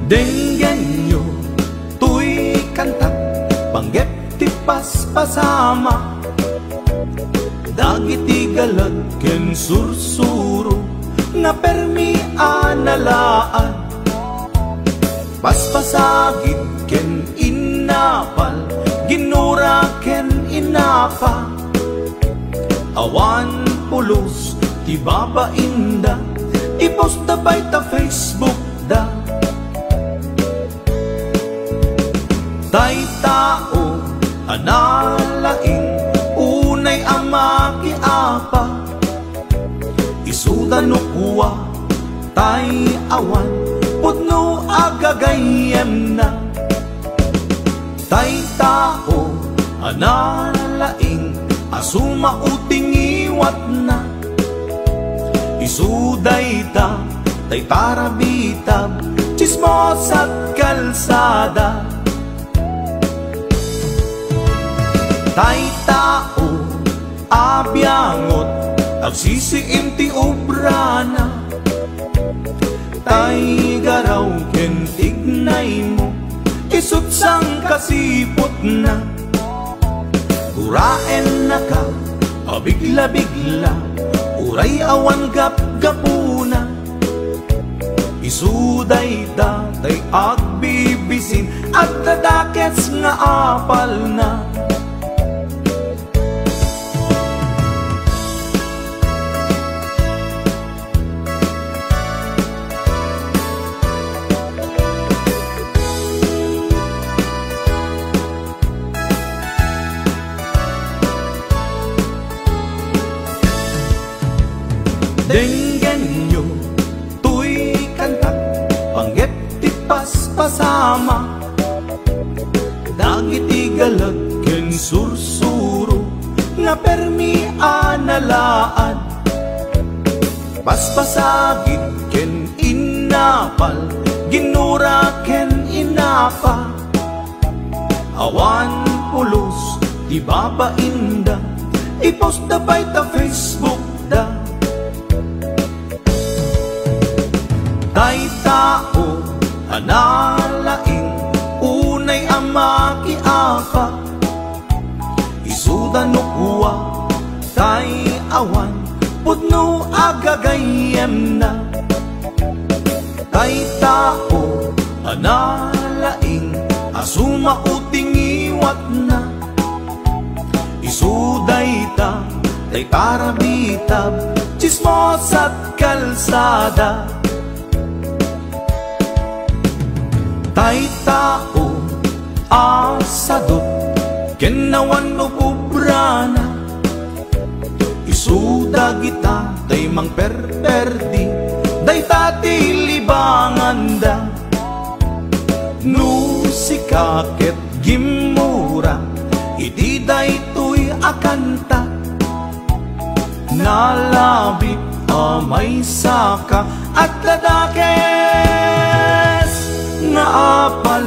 Denggenyo tuy kantak panggep ti paspasama dagiti galat ken sursuro nga permi analaan paspasagit ken inapal ginura ken inapa awan pulos ti babainda ipost da bay ta Facebook da tay tao analaing unay ama kiapa isuda no kuwa tay awan putno agagayem na tay tao analaing asuma uting iwat na isuday ta tay tarabitab chismos at kalsada tay tao abyangot agsisiim ti obrana tay garaw ken tignay mo isut sang kasipot na uraen na ka abigla-bigla uray awan gap-gapuna isuday da tay agbibisin at dadakets nga apal na Denggenyo tuy kantak panggep ti paspasama dagiti galat ken sursuro nga permi analaan paspasagit ken inapal ginura ken inapa awan pulos ti babainda ipost da bay ta Facebook da tay tao analaing unay ama kiapa isuda no kuwa tay awan putno agagayem na tay tao analaing asuma uting iwat na isuday ta tay tarabitab chismos at kalsada tay tao asadot kenawan no kubrana isuda kita tay mang perperdi day tati libanganda no sikaket gimura iti day tuy akanta nalabit amay saka at ladakes nga apal